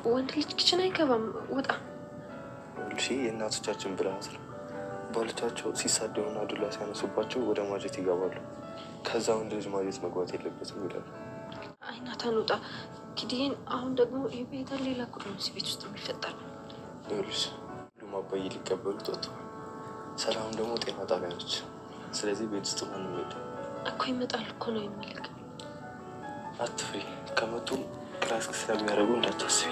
ወንድ ልጅ ኪችን አይገባም። ወጣ እሺ የእናቶቻችን ብልሃት ነው። ባሎቻቸው ሲሳደቡና ዱላ ሲያነሱባቸው ወደ ማጀት ይገባሉ። ከዛ ወንድ ልጅ ማጀት መግባት የለበትም ይላሉ። አይ ናታን ውጣ። ኪዲን አሁን ደግሞ የቤታ ሌላ ጉድ ነው ቤት ውስጥ የሚፈጠር ነው። ይኸውልሽ ሁሉም አባዬ ሊቀበሉት ወጥተዋል። ሰላም ደግሞ ጤና ጣቢያ ነች። ስለዚህ ቤት ውስጥ ማንም የለም እኮ። ይመጣል እኮ ነው የሚልክ። አትፍሪ። ከመጡም ክላስ ስለሚያደርጉ እንዳታስቢ።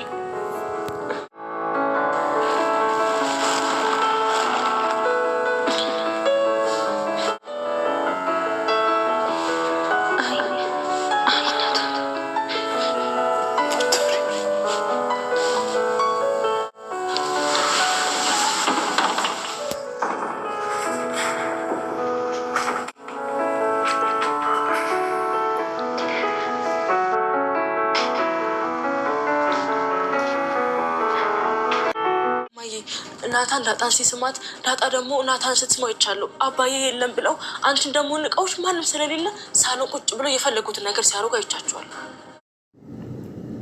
ናታን ዳጣን ሲስማት ዳጣ ደግሞ ናታን ስትስማው ይቻሉ አባዬ የለም ብለው አንቺን ደግሞ ንቀውሽ ማንም ስለሌለ ሳሎን ቁጭ ብለው የፈለጉትን ነገር ሲያደርጉ አይቻቸዋል።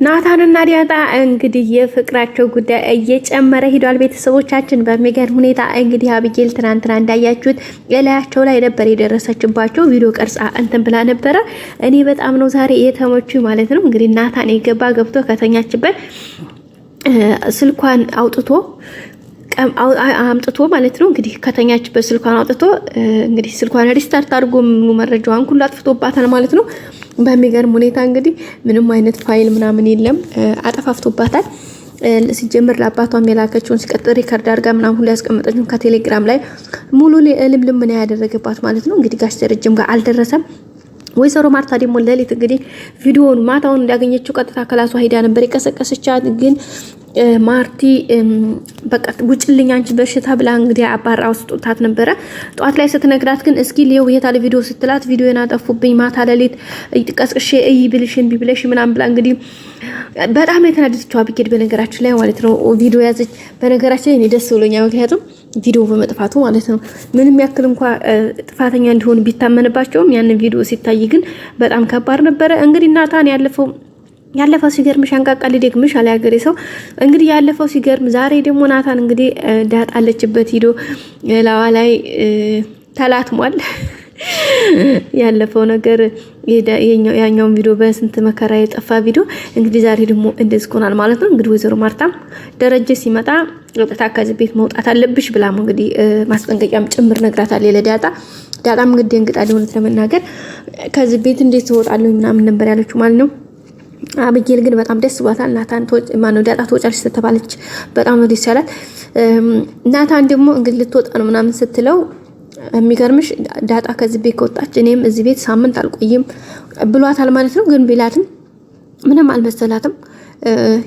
ናታንና ዳጣ እንግዲህ የፍቅራቸው ጉዳይ እየጨመረ ሄዷል። ቤተሰቦቻችን በሚገርም ሁኔታ እንግዲህ አብጌል ትናንትና እንዳያችሁት የላያቸው ላይ ነበር የደረሰችባቸው። ቪዲዮ ቀርጻ እንትን ብላ ነበረ። እኔ በጣም ነው ዛሬ የተመቹ ማለት ነው። እንግዲህ ናታን ገብቶ ከተኛችበት ስልኳን አምጥቶ ማለት ነው እንግዲህ ከተኛችበት ስልኳን አውጥቶ እንግዲህ ስልኳን ሪስታርት አድርጎ መረጃዋን ሁሉ አጥፍቶባታል ማለት ነው። በሚገርም ሁኔታ እንግዲህ ምንም አይነት ፋይል ምናምን የለም፣ አጠፋፍቶባታል። ሲጀምር ለአባቷም የላከችውን ሲቀጥል ሪከርድ አድርጋ ምናምን ሁሉ ያስቀመጠችውን ከቴሌግራም ላይ ሙሉ ልምልም ምን ያደረገባት ማለት ነው። እንግዲህ ጋሽ ደረጀም ጋር አልደረሰም። ወይዘሮ ማርታ ደግሞ ለሊት እንግዲህ ቪዲዮውን ማታውን እንዳገኘችው ቀጥታ ክላሷ ሄዳ ነበር የቀሰቀሰቻት። ግን ማርቲ በቃ ውጭልኝ አንቺ በሽታ ብላ እንግዲህ አባራ አውጥቷት ነበረ። ጧት ላይ ስትነግራት ግን እስኪ ሊው የታለ ቪዲዮ ስትላት ቪዲዮን አጠፉብኝ ማታ ለሊት ቀስቅሼ ብልሽ እምቢ ብለሽ ምናምን ብላ እንግዲህ በጣም የተናደደችው አብጌል በነገራችን ላይ ማለት ነው ቪዲዮ ያዘች። በነገራችን ላይ እኔ ደስ ብሎኛል፣ ምክንያቱም ቪዲዮ በመጥፋቱ ማለት ነው። ምንም ያክል እንኳን ጥፋተኛ እንዲሆን ቢታመንባቸውም ያንን ቪዲዮ ሲታይ ግን በጣም ከባድ ነበረ። እንግዲህ ናታን ያለፈው ሲገርምሽ አንቃቃል ደግምሽ አለ ያገሬ ሰው። እንግዲህ ያለፈው ሲገርም ዛሬ ደግሞ ናታን እንግዲህ ዳጣለችበት ሂዶ ላዋ ላይ ተላትሟል። ያለፈው ነገር ያኛውን ቪዲዮ በስንት መከራ የጠፋ ቪዲዮ እንግዲህ ዛሬ ደግሞ እንደዚህ ሆኗል ማለት ነው። እንግዲህ ወይዘሮ ማርታም ደረጀ ሲመጣ ወጣታ ከዚህ ቤት መውጣት አለብሽ ብላም እንግዲህ ማስጠንቀቂያም ጭምር ነግራታለች ለዳጣ። ዳጣም እንግዲህ እንግጣለሁ እውነት ለመናገር ከዚህ ቤት እንዴት ትወጣለሁ ምናምን ነበር ያለችው ማለት ነው። አብጌል ግን በጣም ደስ ብሏታል። ናታን ማነው ዳጣ ትወጫለሽ ስትባለች በጣም ነው ደስ ያላት። ናታን ደግሞ እንግዲህ ልትወጣ ነው ምናምን ስትለው የሚገርምሽ ዳጣ ከዚህ ቤት ከወጣች እኔም እዚህ ቤት ሳምንት አልቆይም ብሏታል ማለት ነው። ግን ቢላትም ምንም አልመሰላትም።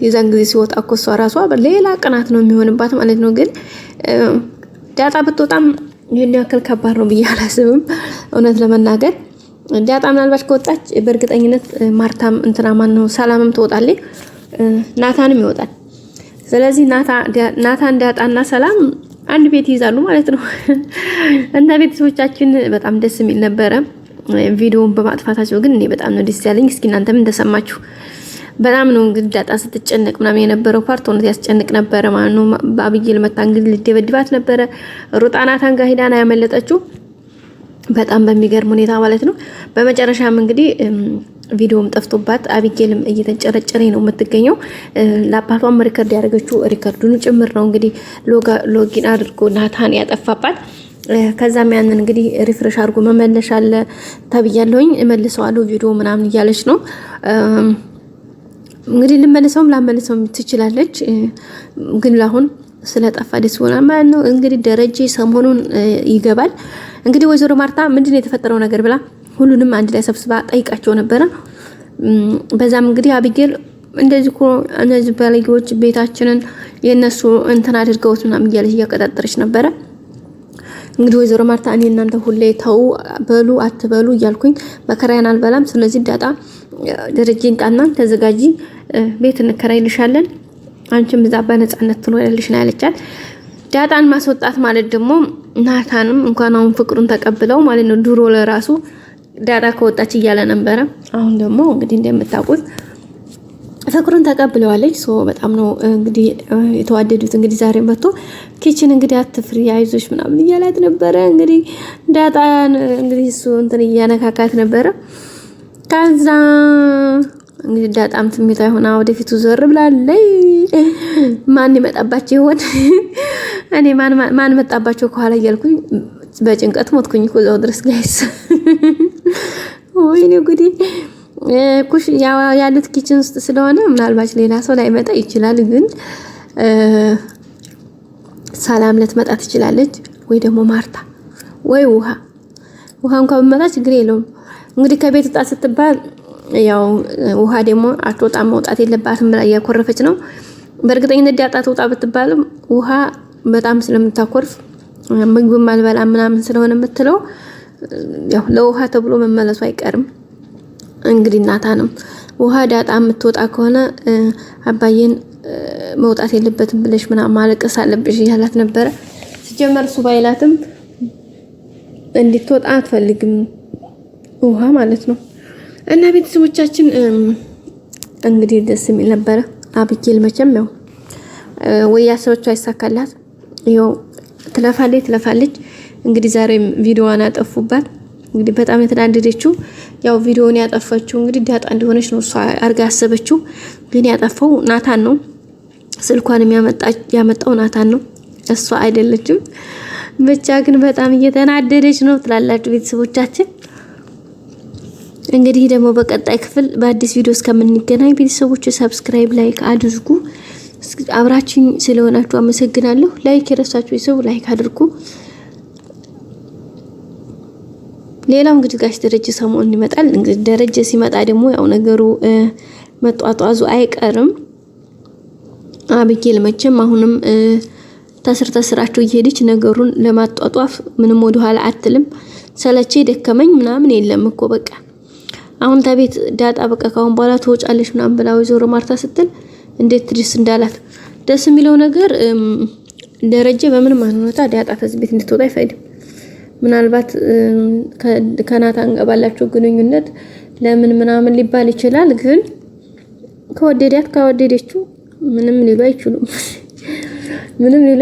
የዛን ጊዜ ሲወጣ እኮ እሷ ራሷ ሌላ ቅናት ነው የሚሆንባት ማለት ነው። ግን ዳጣ ብትወጣም ይሄን ያክል ከባድ ነው ብዬ አላስብም እውነት ለመናገር። ዳጣ ምናልባት ከወጣች በእርግጠኝነት ማርታም ማን ነው ሰላምም ትወጣለች፣ ናታንም ይወጣል። ስለዚህ ናታን ዳጣና ሰላም አንድ ቤት ይዛሉ ማለት ነው። እና ቤተሰቦቻችን በጣም ደስ የሚል ነበረ ቪዲዮውን በማጥፋታቸው። ግን እኔ በጣም ነው ደስ ያለኝ። እስኪ እናንተም እንደሰማችሁ በጣም ነው እንግዲህ ዳጣ ስትጨነቅ ምናምን የነበረው ፓርት ሆነ ያስጨንቅ ነበረ ማለት ነው። በአብጌል መታ እንግዲህ ልደበድባት ነበረ። ሩጣ ናታን ጋር ሄዳና ያመለጠችው በጣም በሚገርም ሁኔታ ማለት ነው። በመጨረሻም እንግዲህ ቪዲዮም ጠፍቶባት አብጌልም እየተንጨረጨረ ነው የምትገኘው። ለአባቷም ሪከርድ ያደረገችው ሪከርዱን ጭምር ነው እንግዲህ ሎጊን አድርጎ ናታን ያጠፋባት። ከዛም ያንን እንግዲህ ሪፍሬሽ አድርጎ መመለሻ አለ ተብያለሁኝ እመልሰዋለሁ ቪዲዮ ምናምን እያለች ነው እንግዲህ ልመልሰውም ላመልሰውም ትችላለች። ግን ለአሁን ስለጠፋ ደስ ብሎናል ማለት ነው። እንግዲህ ደረጀ ሰሞኑን ይገባል። እንግዲህ ወይዘሮ ማርታ ምንድነው የተፈጠረው ነገር ብላ ሁሉንም አንድ ላይ ሰብስባ ጠይቃቸው ነበረ። በዛም እንግዲህ አብጌል እንደዚህ እኮ እነዚህ ባለጌዎች ቤታችንን የነሱ እንትን አድርገውት ምናምን እያለች እያቀጣጠረች ነበረ። እንግዲህ ወይዘሮ ማርታ እኔ እናንተ ሁሌ ተው በሉ አትበሉ እያልኩኝ መከራዬን አልበላም። ስለዚህ ዳጣ ደረጀን ጣና ተዘጋጂ ቤት እንከራይልሻለን አንቺም እዛ በነጻነት ትኖሪያለሽ ነው ያለቻት። ዳጣን ማስወጣት ማለት ደግሞ ናታንም እንኳን አሁን ፍቅሩን ተቀብለው ማለት ነው ድሮ ለራሱ ዳጣ ከወጣች እያለ ነበረ። አሁን ደግሞ እንግዲህ እንደምታውቁት ፍቅሩን ተቀብለዋለች። ሶ በጣም ነው እንግዲህ የተዋደዱት። እንግዲህ ዛሬ መጥቶ ኪችን እንግዲህ አትፍሪ አይዞሽ ምናምን እያላት ነበረ። እንግዲህ ዳጣን እንግዲህ እሱ እንትን እያነካካት ነበረ። ከዛ እንግዲህ ዳጣም ስሜታዊ ሆና ወደፊቱ ዞር ብላለች። ማን ይመጣባቸው ይሆን? እኔ ማን መጣባቸው ከኋላ እያልኩኝ በጭንቀት ሞትኩኝ እኮ እዛው ድረስ ጋይስ። ወይኔ ጉዴ። ኩሽ ያሉት ኪችን ውስጥ ስለሆነ ምናልባት ሌላ ሰው ላይመጣ ይችላል። ግን ሰላም ልትመጣ ትችላለች፣ ወይ ደግሞ ማርታ ወይ ውሃ እንኳን ብትመጣ ችግር የለውም። እንግዲህ ከቤት ወጣ ስትባል ያው ውሃ ደግሞ አትወጣም መውጣት የለባትም ብላ እያኮረፈች ነው። በእርግጠኝነት ዳጣ ትወጣ ብትባልም ውሃ በጣም ስለምታኮርፍ ምግብ ማልበላ ምናምን ስለሆነ የምትለው ያው ለውሃ ተብሎ መመለሱ አይቀርም። እንግዲህ እናታንም ውሃ ዳጣ የምትወጣ ከሆነ አባዬን መውጣት የለበትም ብለሽ ምናምን ማለቀስ አለብሽ እያላት ነበረ። ሲጀመር እሱ ባይላትም እንድትወጣ አትፈልግም ውሃ ማለት ነው። እና ቤተሰቦቻችን እንግዲህ ደስ የሚል ነበረ። አብጌል መቼም ያው ወይ ያሰበችው አይሳካላት፣ ይኸው ትለፋለች። እንግዲህ ዛሬም ቪዲዮዋን ያጠፉባት። እንግዲህ በጣም የተናደደችው ያው ቪዲዮውን ያጠፋችው እንግዲህ ዳጣ እንደሆነች ነው እሷ አርጋ ያሰበችው፣ ግን ያጠፋው ናታን ነው። ስልኳን ያመጣው ናታን ነው፣ እሷ አይደለችም። ብቻ ግን በጣም እየተናደደች ነው ትላላችሁ ቤተሰቦቻችን። እንግዲህ ደግሞ በቀጣይ ክፍል በአዲስ ቪዲዮ እስከምንገናኝ ቤተሰቦች ሰብስክራይብ፣ ላይክ አድርጉ። አብራችኝ ስለሆናችሁ አመሰግናለሁ። ላይክ የረሳችሁ ሰው ላይክ አድርጉ። ሌላው እንግዲህ ጋሽ ደረጀ ሰሞኑን ይመጣል። እንግዲህ ደረጀ ሲመጣ ደግሞ ያው ነገሩ መጧጧዙ አይቀርም። አብጌል መቼም አሁንም ተስራቸው እየሄደች ነገሩን ለማጧጧፍ ምንም ወደ ኋላ አትልም። ሰለቼ ደከመኝ ምናምን የለም እኮ በቃ አሁን ታቤት ዳጣ በቃ ካሁን በኋላ ትወጫለሽ ምናምን ብላ ወይዘሮ ማርታ ስትል እንዴት ደስ እንዳላት። ደስ የሚለው ነገር ደረጀ በምንም ሁኔታ ዳጣ ከዚህ ቤት እንድትወጣ አይፈቅድም። ምናልባት ከናታን ጋር ባላቸው ግንኙነት ለምን ምናምን ሊባል ይችላል። ግን ከወደደችው ምንም ሊሉ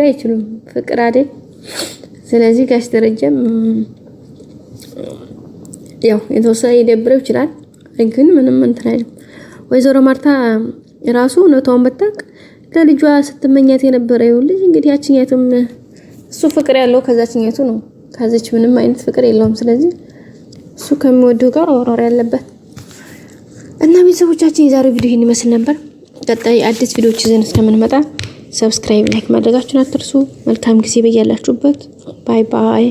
አይችሉም። ፍቅር አይደል? ስለዚህ ጋሽ ደረጀም ያው የተወሰነ ይደብረው ይችላል። ግን ምንም እንትን አይልም። ወይዘሮ ማርታ ራሱ እውነታውን በታቅ ለልጇ ስትመኛት የነበረ ልጅ እንግዲህ ያችኛቱም እሱ ፍቅር ያለው ከዛችኛቱ ነው። ከዛች ምንም አይነት ፍቅር የለውም። ስለዚህ እሱ ከሚወደው ጋር አወራር ያለበት እና ቤተሰቦቻችን የዛሬው ቪዲዮ ይሄን ይመስል ነበር። ቀጣይ አዲስ ቪዲዮዎች ይዘን እስከምንመጣ ሰብስክራይብ፣ ላይክ ማድረጋችሁን አትርሱ። መልካም ጊዜ በያላችሁበት። ባይ ባይ።